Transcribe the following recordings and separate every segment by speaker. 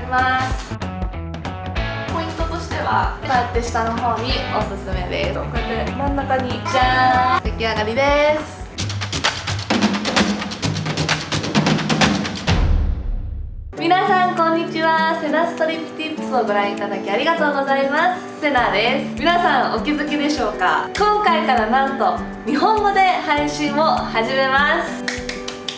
Speaker 1: ます。ポイントとしてはこうやって下の方におすすめです。こうやって真ん中にじゃーん、出来上がりです。皆さんこんにちは。セナストリップティップスをご覧いただきありがとうございます。セナです。皆さんお気づきでしょうか？今回からなんと日本語で配信を始めます。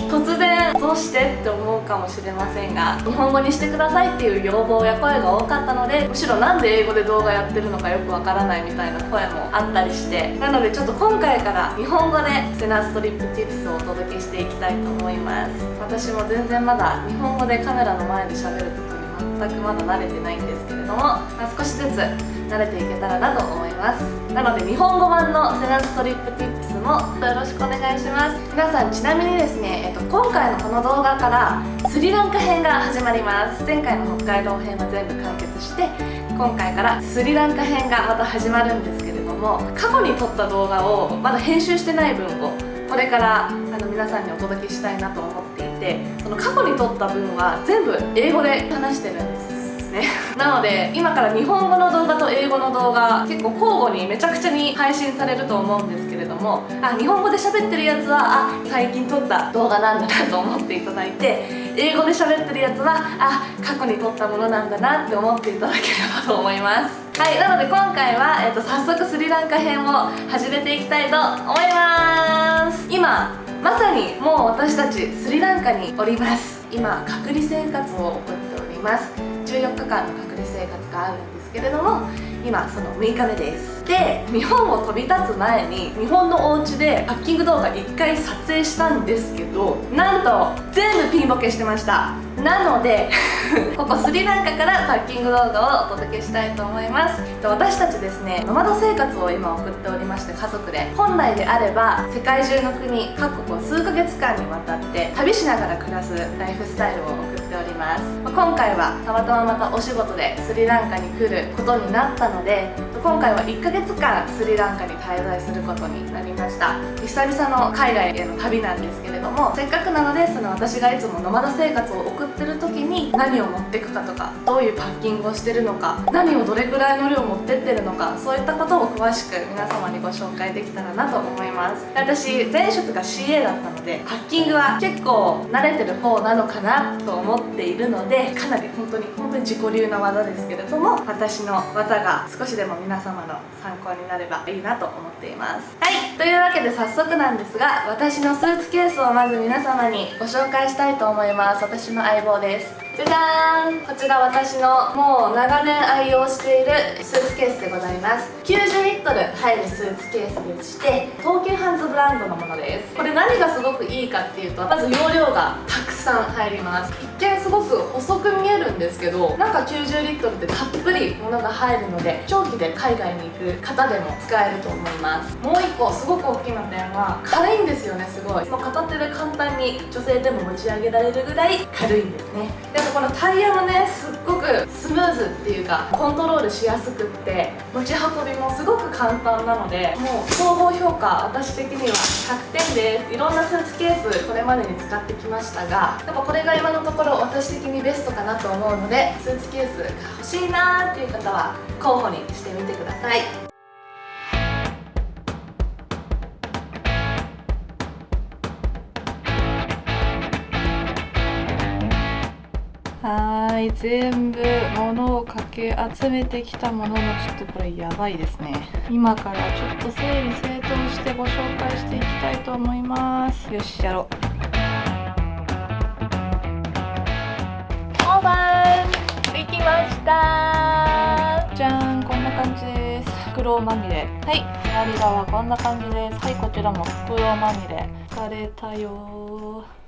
Speaker 1: 突然どうしてって思うかもしれませんが、日本語にしてくださいっていう要望や声が多かったので、むしろなんで英語で動画やってるのかよくわからないみたいな声もあったりして、なのでちょっと今回から日本語でセナストリップティップスをお届けしていきたいと思います。私も全然まだ日本語でカメラの前で喋ることに全くまだ慣れてないんですけれども、少しずつ慣れていけたらなと思います。なので日本語版のセナストリップティップスもよろしくお願いします。皆さんちなみにですね、今回のこの動画からスリランカ編が始まります。前回の北海道編は全部完結して、今回からスリランカ編がまた始まるんですけれども、過去に撮った動画をまだ編集してない分をこれから皆さんにお届けしたいなと思っていて、その過去に撮った分は全部英語で話してるんですね。なので今から日本語の動画と英語の動画結構交互にめちゃくちゃに配信されると思うんですけれども、日本語で喋ってるやつは最近撮った動画なんだなと思っていただいて、英語で喋ってるやつは過去に撮ったものなんだなって思っていただければと思います。はい、なので今回は、早速スリランカ編を始めていきたいと思います。今まさにもう私たちスリランカにおります。今隔離生活を送っております。14日間の隔離生活があるんですけれども、今その6日目です。で、日本を飛び立つ前に日本のお家でパッキング動画1回撮影したんですけど、なんと全部ピンボケしてました。なのでここスリランカからパッキング動画をお届けしたいと思います。私たちですね、ノマド生活を今送っておりまして、家族で本来であれば世界中の国各国を数ヶ月間にわたって旅しながら暮らすライフスタイルを送っております。今回はたまたままたお仕事でスリランカに来ることになったので、今回は1ヶ月間スリランカに滞在することになりました。久々の海外への旅なんですけれども、せっかくなので私がいつもノマド生活を送ってる時に何を持っていくかとか、どういうパッキングをしてるのか、何をどれくらいの量持ってってるのか、そういったことを詳しく皆様にご紹介できたらなと思います。私前職が CA だったので、パッキングは結構慣れてる方なのかなと思っているので、かなり本当に自己流な技ですけれども、私の技が少しでも皆様の参考になればいいなと思っています。はい、というわけで早速なんですが、私のスーツケースをまず皆様にご紹介したいと思います。私の相棒です。じゃじゃーん、こちら私のもう長年愛用しているスーツケースでございます。90リットル入るスーツケースでして、東急ハンズブランドのものです。これ何がすごくいいかっていうと、まず容量がたくさん入ります。一見すごく細く見えるんですけど、なんか90リットルってたっぷり物が入るので、長期で海外に行く方でも使えると思います。もう一個すごく大きな点は軽いんですよね。すごいもう片手で簡単に女性でも持ち上げられるぐらい軽いんですね。で、あとこのタイヤもね、すっごくスムーズっていうかコントロールしやすくって、持ち運びもすごく簡単なので、もう総合評価私的には100点です。いろんなスーツケースこれまでに使ってきましたが、やっぱこれが今のところ私的にベストかなと思うので、スーツケースが欲しいなーっていう方は候補にしてみてください。全部物をかき集めてきたものの、ちょっとこれやばいですね。今からちょっと整理整頓してご紹介していきたいと思います。よし、やろう。オーバーできました。じゃーん、こんな感じです。袋まみれ。はい、左側こんな感じです。はい、こちらも袋まみれ。疲れたよー。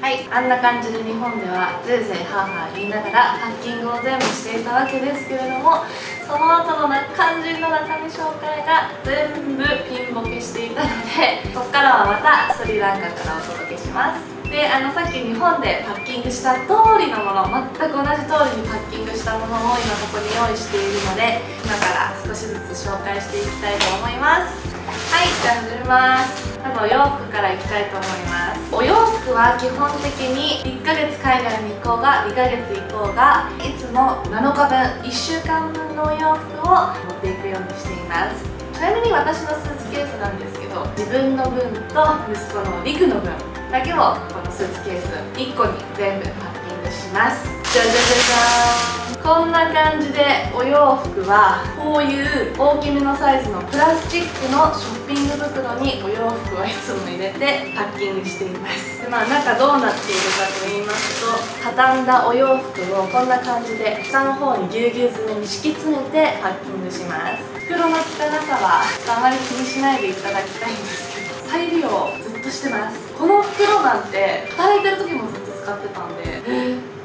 Speaker 1: はい、あんな感じで日本ではぜいぜいハーハー言いながらパッキングを全部していたわけですけれども、その後の肝心の中身紹介が全部ピンボケしていたので、ここからはまたスリランカからお届けします。で、さっき日本でパッキングした通りのもの、全く同じ通りにパッキングしたものを今ここに用意しているので、今から少しずつ紹介していきたいと思います。じゃあ始めます。まずお洋服からいきたいと思います。お洋服は基本的に1ヶ月海外に行こうが2ヶ月行こうがいつも7日分1週間分のお洋服を持っていくようにしています。ちなみに私のスーツケースなんですけど、自分の分と息子のリクの分だけをこのスーツケース1個に全部パッキングします。じゃじゃじゃじゃーん。こんな感じでお洋服はこういう大きめのサイズのプラスチックのショッピング袋にお洋服はいつも入れてパッキングしています。で、中どうなっているかと言いますと、畳んだお洋服をこんな感じで下の方にぎゅうぎゅう詰めに敷き詰めてパッキングします。袋の汚さはあまり気にしないでいただきたいんですけど、再利用ずっとしてます。この袋なんて働いてる時もずっと使ってたんで、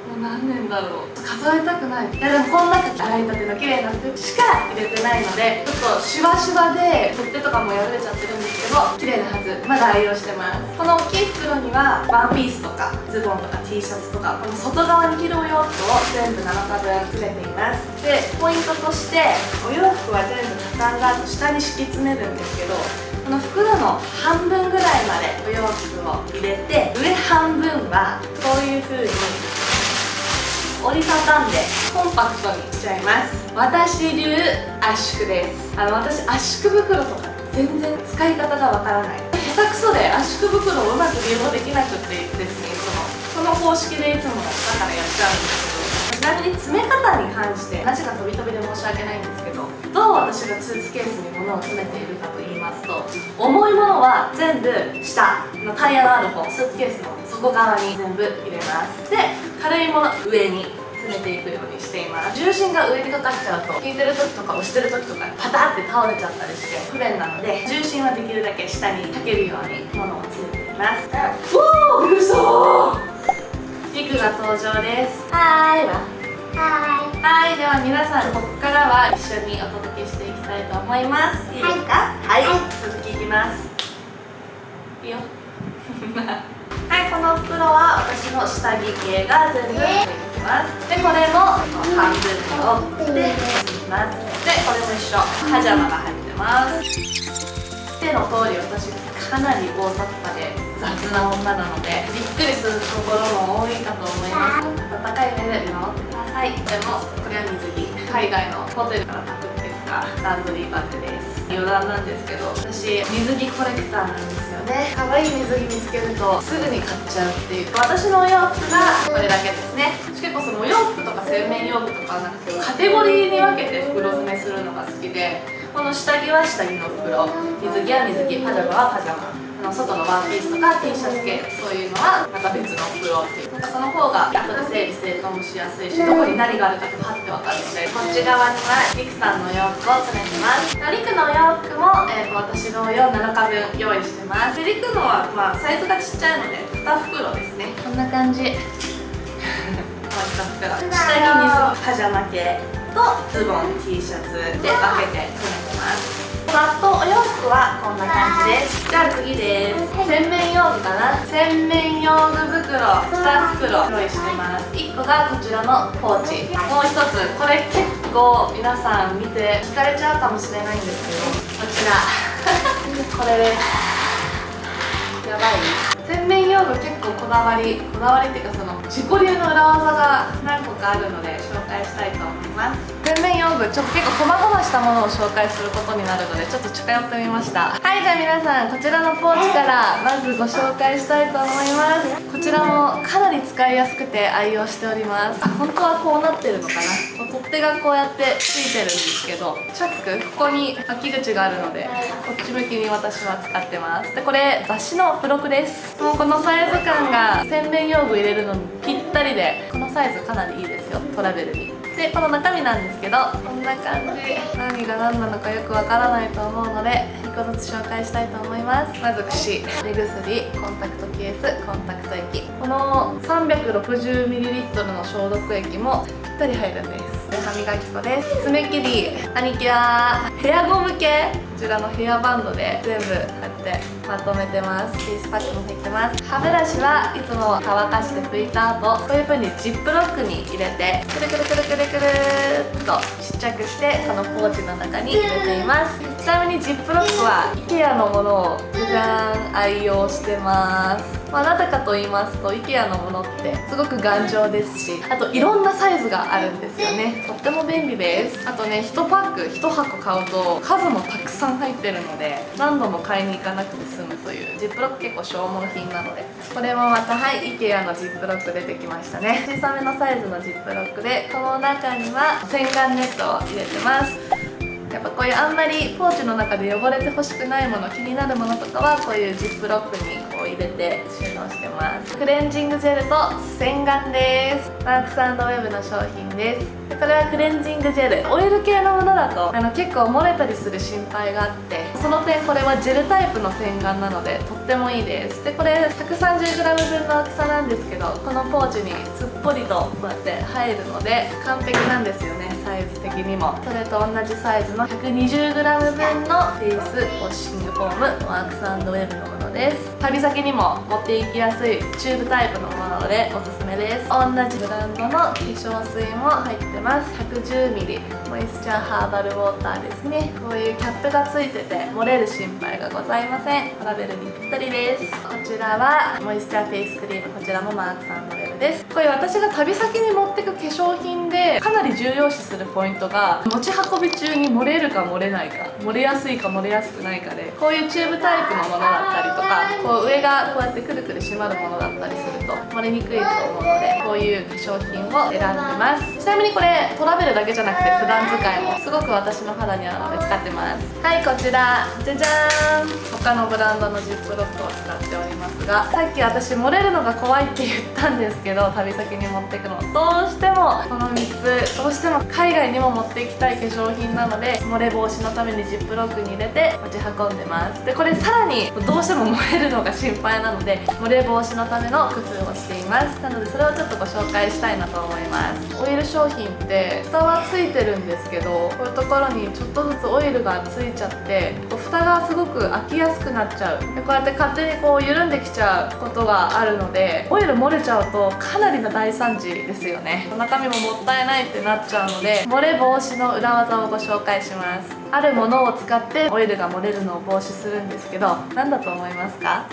Speaker 1: もう何年だろう、数えたくない。いやでもこの中洗いたての綺麗な服しか入れてないので、ちょっとシワシワで取っ手とかも破れちゃってるんですけど綺麗なはず。まだ愛用してます。この大きい袋にはワンピースとかズボンとか T シャツとかこの外側に着るお洋服を全部7日分詰めています。で、ポイントとしてお洋服は全部畳んだ後下に敷き詰めるんですけど、この袋の半分ぐらいまでお洋服を入れて、上半分はこういう風に折りたたんでコンパクトにしちゃいます。私流圧縮です。私圧縮袋とか全然使い方がわからない。下手くそで圧縮袋をうまく利用できなくてですね、その公式でいつもだからやっちゃうんですけど、ちなみに詰め方に関して話が飛び飛びで申し訳ないんですけど、どう私がスーツケースに物を詰めているかと言いますと、重いものは全部下のタイヤのある方、スーツケースの底側に全部入れます。で、軽いもの上に詰めていくようにしています。重心が上にかかっちゃうと引いてる時とか押してる時とかパタって倒れちゃったりして不便なので、重心はできるだけ下にかけるように物を詰めています。おー、うそー、リクが登場です。はーいはい、では皆さんここからは一緒にお届けしていきたいと思います。いいですか？はい、続きいきます。いいよはい、この袋は私の下着系が全部入っていきます。で、これも半分に折っていきます。で、これも一緒、パジャマが入ってます。手の通り私かなり大雑把で雑な女なのでびっくりするところも多いかと思います。温かい目で見守ってください。でもこれは水着、海外のホテルからパクってきたランドリーバッグです。余談なんですけど、私水着コレクターなんですよね。可愛い水着見つけるとすぐに買っちゃうっていう。私のお洋服がこれだけですね。結構そのお洋服とか洗面用具とかなんかカテゴリーに分けて袋詰めするのが好きで、この下着は下着の袋、水着は水着、パジャマはパジャマ、外のワンピースとか T シャツ系、そういうのはまた別の袋っていう、その方が後で整理整頓もしやすいし、どこに何があるかってパッて分かるので、こっち側にはリクさんのお洋服を詰めてます。リクのお洋服も、私同様7日分用意してます。で、リクのは、サイズがちっちゃいので2袋ですね。こんな感じ下着、水着、パジャマ系とズボン、T シャツで分けて詰めてます。ざっとお洋服はこんな感じです。じゃあ次です。洗面用具かな。洗面用具袋2袋用意してます。1個がこちらのポーチ、もう1つこれ結構皆さん見て惹かれちゃうかもしれないんですけど、こちらこれです。やばい。洗面用具結構こだわりっていうか、その自己流の裏技が何個かあるので紹介したいと思います。洗面用具ちょっと結構細々したものを紹介することになるのでちょっと近寄ってみました。はい、じゃあ皆さんこちらのポーチからまずご紹介したいと思います。こちらもかなり使いやすくて愛用しております。本当はこうなってるのかな、取っ手がこうやってついてるんですけど、チャックここに開き口があるのでこっち向きに私は使ってます。で、これ雑誌の付録です。もうこのサイズ感が洗面用具入れるのにぴったりで、このサイズかなりいいですよ、トラベルに。で、この中身なんですけど、こんな感じ。何が何なのかよくわからないと思うので1個ずつ紹介したいと思います。まず櫛、目薬、コンタクトケース、コンタクト液、この 360ml の消毒液もぴったり入るんです。で、歯磨き粉です。爪切り、兄貴はヘアゴム系ちらのヘアバンドで全部こうやってまとめてます。フェイスパックも入ってます。歯ブラシはいつも乾かして拭いた後、こういう風にジップロックに入れてくるくるくるくるくるっとちっちゃくしてこのポーチの中に入れています。ちなみにジップロックは IKEA のものを普段愛用してます。なぜかと言いますと IKEA のものってすごく頑丈ですし、あといろんなサイズがあるんですよね。とっても便利です。あとね、1パック1箱買うと数もたくさん入ってるので何度も買いに行かなくて済むというジップロック結構消耗品なので、これもまたはい IKEA のジップロック出てきましたね。小さめのサイズのジップロックで、この中には洗顔ネットを入れてます。やっぱこういうあんまりポーチの中で汚れてほしくないもの、気になるものとかはこういうジップロックにこう入れて収納してます。クレンジングジェルと洗顔です。マークス&ウェブの商品です。これはクレンジングジェル、オイル系のものだと結構漏れたりする心配があって、その点これはジェルタイプの洗顔なのでとってもいいです。でこれ 130g 分の大きさなんですけど、このポーチにすっぽりとこうやって入るので完璧なんですよね、サイズ的にも。それと同じサイズの 120g 分のフェイスウォッシングフォーム、マークス&ウェブのものです。旅先にも持っていきやすいチューブタイプのものなのでおすすめです。同じブランドの化粧水も入ってます。 110ml モイスチャーハーバルウォーターですね。こういうキャップがついてて漏れる心配がございません。トラベルにぴったりです。こちらはモイスチャーフェイスクリーム、こちらもマークス&ウェブです。これ私が旅先に持ってく化粧品でかなり重要視するポイントが、持ち運び中に漏れるか漏れないか、漏れやすいか漏れやすくないかで、こういうチューブタイプのものだったりとか、こう上がこうやってくるくる締まるものだったりすると漏れにくいと思うので、こういう化粧品を選んでます。ちなみにこれトラベルだけじゃなくて普段使いもすごく私の肌に合うので使ってます。はい、こちらじゃじゃーん、他のブランドのジップロックを使っておりますが、さっき私漏れるのが怖いって言ったんですけど、旅先に持っていくのどうしてもこの3つどうしても海外にも持っていきたい化粧品なので、漏れ防止のためにジップロックに入れて持ち運んでます。でこれさらにどうしても漏れるのが心配なので漏れ防止のための工夫をしています。なのでそれをちょっとご紹介したいなと思います。オイル商品って蓋はついてるんですけど、こういうところにちょっとずつオイルがついちゃって蓋がすごく開きやすくなっちゃう。でこうやって勝手にこう緩んできちゃうことがあるので、オイル漏れちゃうとかなりの大惨事ですよね。中身ももったいないってなっちゃうので、漏れ防止の裏技をご紹介します。あるものを使ってオイルが漏れるのを防止するんですけど、何だと思いますか？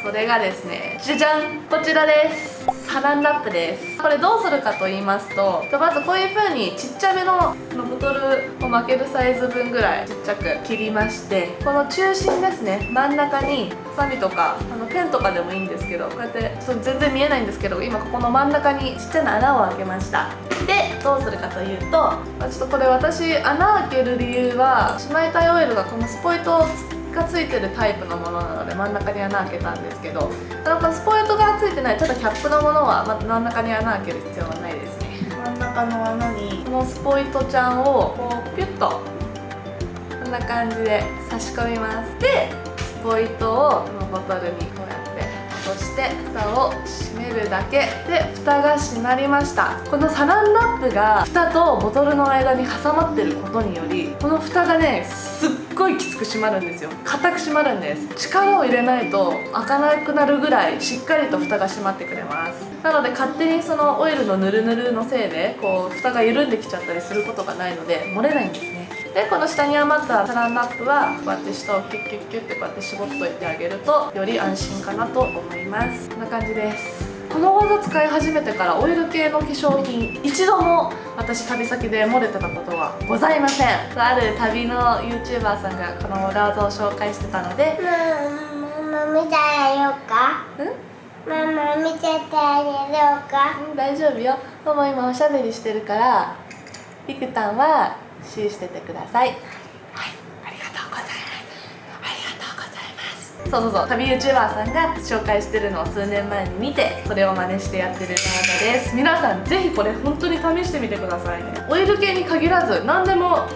Speaker 1: それがですね、じゃじゃん、こちらです。サランラップです。これどうするかと言いますと、まずこういう風にちっちゃめのボトルを巻けるサイズ分ぐらいちっちゃく切りまして、この中心ですね、真ん中にハサミとかペンとかでもいいんですけど、こうやってちょっと全然見えないんですけど、今ここの真ん中にちっちゃな穴を開けました。でどうするかというと、ちょっとこれ私穴開ける理由は、しまいたいオイルがこのスポイトがついてるタイプのものなので真ん中に穴開けたんですけど、スポイトがついてないちょっとキャップのものは真ん中に穴開ける必要はないですね。真ん中の穴にこのスポイトちゃんをこうピュッとこんな感じで差し込みます。でスポイトをこのボトルにこうやって落として蓋を閉めるだけで蓋が閉まりました。このサランラップが蓋とボトルの間に挟まってることにより、この蓋がねすっごいきつく閉まるんですよ。硬く閉まるんです。力を入れないと開かなくなるぐらいしっかりと蓋が閉まってくれます。なので勝手にそのオイルのヌルヌルのせいでこう蓋が緩んできちゃったりすることがないので漏れないんですね。でこの下に余ったサランラップはこうやって下をキュッキュッキュッってこうやって絞っといてあげるとより安心かなと思います。こんな感じです。この技使い始めてからオイル系の化粧品一度も私旅先で漏れてたことはございません。ある旅の YouTuber さんがこの裏技を紹介してたので、
Speaker 2: ママ見てあげようか。ママ見ててあげようか。
Speaker 1: 大丈夫よ。ママ今おしゃべりしてるからリクタンはシーしててください。はい、ありがとうございます。ありがとうございます。そう旅 YouTuber さんが紹介してるのを数年前に見て、それを真似してやってる技です。皆さんぜひこれ本当に試してみてくださいね。オイル系に限らず何でも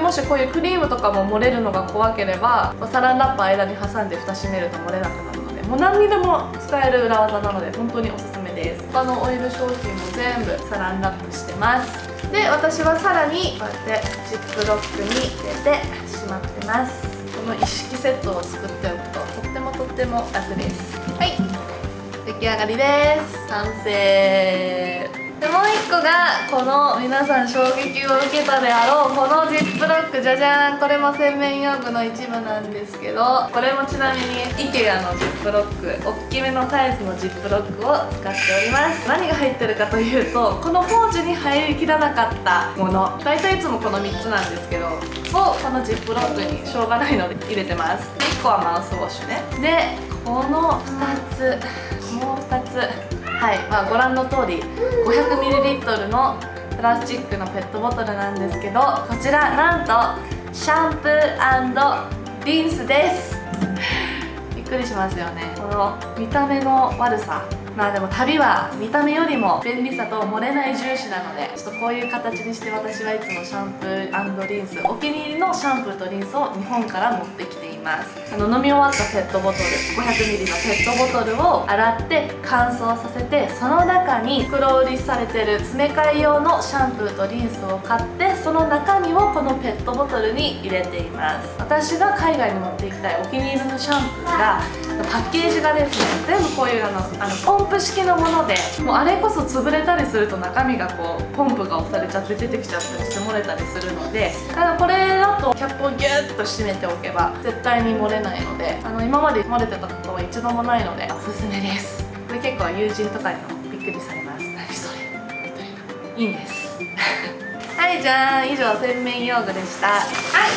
Speaker 1: もしこういうクリームとかも漏れるのが怖ければサランラップ間に挟んで蓋閉めると漏れなくなるので、もう何にでも使える裏技なので本当におすすめです。です。他のオイル商品も全部サランラップしてます。で、私はさらにこうやってジップロックに入れてしまってます。この一式セットを作っておくととっても楽です。はい、出来上がりです。完成で、もう1個がこの皆さん衝撃を受けたであろうこのジップロック、じゃじゃーん。これも洗面用具の一部なんですけど、これもちなみに IKEA のジップロック、大きめのサイズのジップロックを使っております。何が入ってるかというと、このポーチに入りきらなかったもの、大体いつもこの3つなんですけど、をこのジップロックにしょうがないので入れてます。1個はマウスウォッシュね。で、この2つ、もう2つ、はい、ご覧の通り 500ml のプラスチックのペットボトルなんですけど、こちらなんとシャンプー&リンスですびっくりしますよね、この見た目の悪さ。でも旅は見た目よりも便利さと漏れない重視なので、ちょっとこういう形にして私はいつもシャンプー&リンス、お気に入りのシャンプーとリンスを日本から持ってきています。飲み終わったペットボトル 500ml のペットボトルを洗って乾燥させて、その中に袋売りされてる詰め替え用のシャンプーとリンスを買って、その中身をこのペットボトルに入れています。私が海外に持っていきたいお気に入りのシャンプーが、パッケージがですね、全部こういうポンプ式のもので、もうあれこそ潰れたりすると中身がこうポンプが押されちゃって出てきちゃったりして漏れたりするので、これだとキャップをギュッと閉めておけば絶対に漏れないので、今まで漏れてたことは一度もないのでおすすめです。これ結構友人とかにもびっくりされます。何それみたいな、いいんですはい、じゃあ以上洗面用具でした。はい、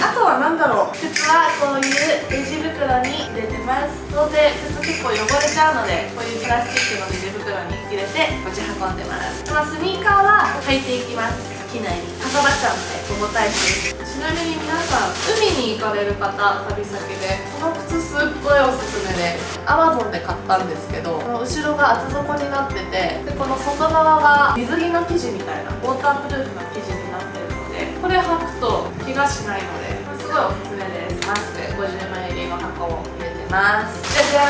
Speaker 1: あとは何だろう、靴はこういうレジ袋に入れてます。どうせ靴結構汚れちゃうので、こういうプラスチックのレジ袋に入れて持ち運んでます。スニーカーは履いていきます。機内にかさばっちゃうので重たいし。ちなみに皆さん、海に行かれる方、旅先でこの靴すっごいおすすめで、 Amazon で買ったんですけど、この後ろが厚底になってて、でこの外側が水着の生地みたいなウォータープルーフな生地になってるので、これ履くと気がしないので、すごいおすすめです。マスク50枚入りの箱を入れてます。じゃじゃ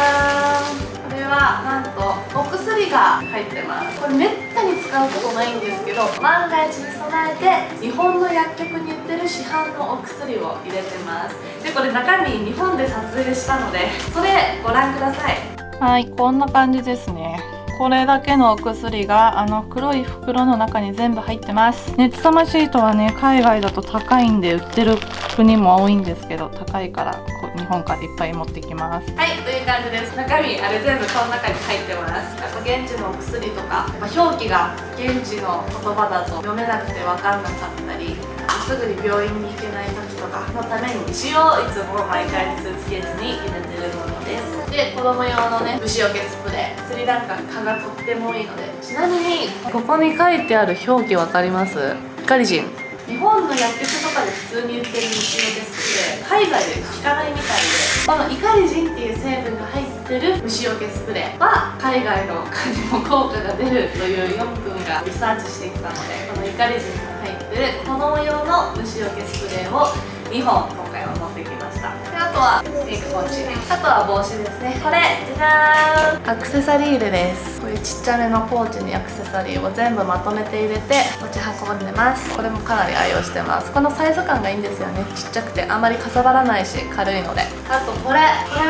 Speaker 1: ーん、これはなんとお薬が入ってます。これめったに使うことないんですけど、万が一に備えて日本の薬局に売ってる市販のお薬を入れてます。でこれ中身日本で撮影したので、それご覧ください。はい、こんな感じですね。これだけのお薬が黒い袋の中に全部入ってます。熱さまシートはね、海外だと高いんで売ってる国も多いんですけど、高いから日本からいっぱい持ってきます。はい、という感じです。中身あれ全部この中に入ってます。現地のお薬とか、表記が現地の言葉だと読めなくて分かんなかったり、すぐに病院に行けない時とかのために一応いつも毎回スーツケースに入れてるものです。で、子供用のね、虫除けスプレー、スリランカ蚊がとってもいいので。ちなみにここに書いてある表記わかります？イカリジン。日本の薬局とかで普通に売ってる虫除けスプレー、海外で効かないみたいで、このイカリジンっていう成分が入ってる虫除けスプレーは海外の蚊にも効果が出るという4分がリサーチしてきたので、このイカリジンが入ってる子供用の虫除けスプレーを2本今回は持ってきました。であとはピンクポンチ、あとは帽子ですね。これじゃじゃーん、アクセサリー入れです。こういうちっちゃめのポーチにアクセサリーを全部まとめて入れて持ち運んでます。これもかなり愛用してます。このサイズ感がいいんですよね。ちっちゃくてあまりかさばらないし軽いので。あとこれ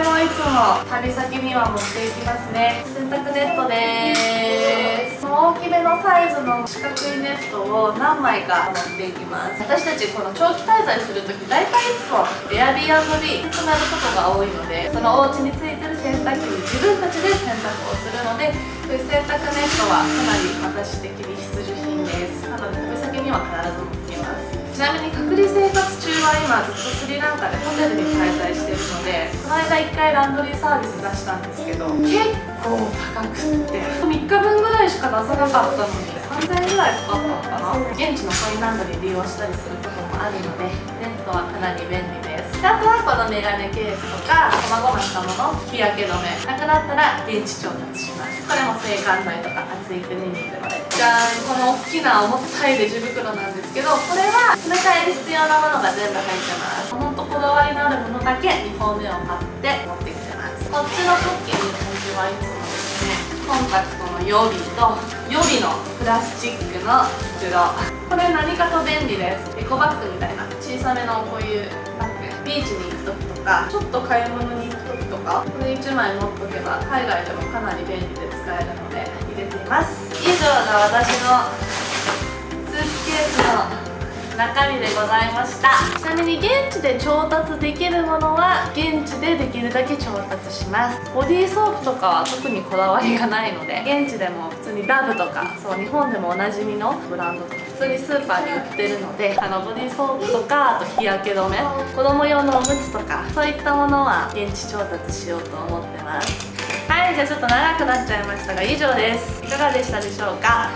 Speaker 1: もいつも旅先には持っていきますね。洗濯ネットでーす。大きめのサイズの四角いネットを何枚か持っていきます。私たちこの長期滞在するとき、大体いつも Airbnb で泊まることが多いので、そのお家についてる洗濯機に自分たちで洗濯をするので、こういう洗濯ネットはかなり私的に必需品です。なので旅先には必ず持ってきます。ちなみに隔離生活中は今ずっとスリランカでホテルに滞在しているので、この間1回ランドリーサービス出したんですけど、結構高くって3日分ぐらいしか出さなかったのに3000円ぐらいかかったのかな。現地のコインランドリー利用したりすることもあるので、ネットはかなり便利です。あとはこのメガネケースとか細々したもの、日焼け止めなくなったら現地調達します。これも制汗剤とか厚いクリーニングので、じゃーん、この大きな重たいレジ袋なんですけど、これは詰め替えに必要なものが全部入ってます。ほんとこだわりのあるものだけ2本目を買って持ってきてます。こっちのクッキーに関してはいつもですね、コンタクトの予備と予備のプラスチックの袋。これ何かと便利です。エコバッグみたいな小さめのこういうバッグ、ビーチに行く時とかちょっと買い物に行く時とか、これ1枚持っとけば海外でもかなり便利で使えるので入れています。以上が私のスーツケースの中身でございました。ちなみに現地で調達できるものは現地でできるだけ調達します。ボディーソープとかは特にこだわりがないので、現地でも普通にダブとか、そう日本でもおなじみのブランドとか普通にスーパーに売ってるので、ボディーソープとか、あと日焼け止め、子供用のおむつとかそういったものは現地調達しようと思ってます。はい、じゃあちょっと長くなっちゃいましたが以上です。いかがでしたでしょうか。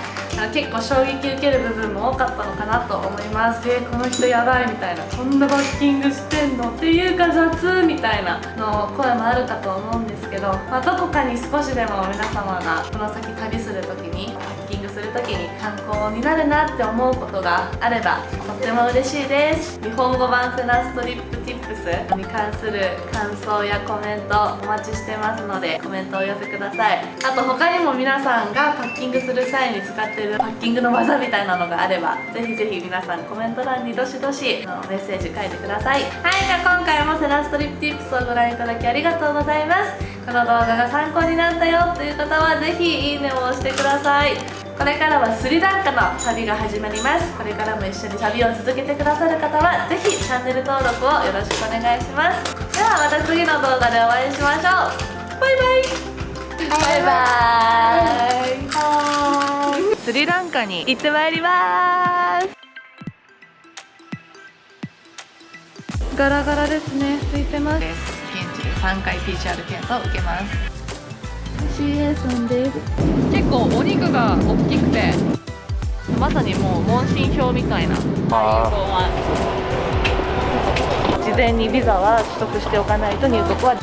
Speaker 1: 結構衝撃受ける部分も多かったのかなと思います。この人やばいみたいな、こんなバッキングしてんのっていうか雑みたいなの声もあるかと思うんですけど、どこかに少しでも皆様がこの先旅する時に、バッキングする時に参考になるなって思うことがあればとっても嬉しいです。日本語版セナストリップティップスに関する感想やコメントお待ちしてますので、コメントをお寄せください。あと他にも皆さんがパッキングする際に使っているパッキングの技みたいなのがあれば、ぜひぜひ皆さんコメント欄にどしどしメッセージ書いてください。はい、じゃあ今回もセナストリップティップスをご覧いただきありがとうございます。この動画が参考になったよという方はぜひいいねを押してください。これからはスリランカの旅が始まります。これからも一緒に旅を続けてくださる方はぜひチャンネル登録をよろしくお願いします。ではまた次の動画でお会いしましょう。バイバイ。バイバイ。スリランカに行ってまいります。ガラガラですね。空いてます。現地で3回 PCR 検査を受けます。CA さんです。結構お肉が大きくて、まさにもう問診票みたいな。事前にビザは取得しておかないと入国は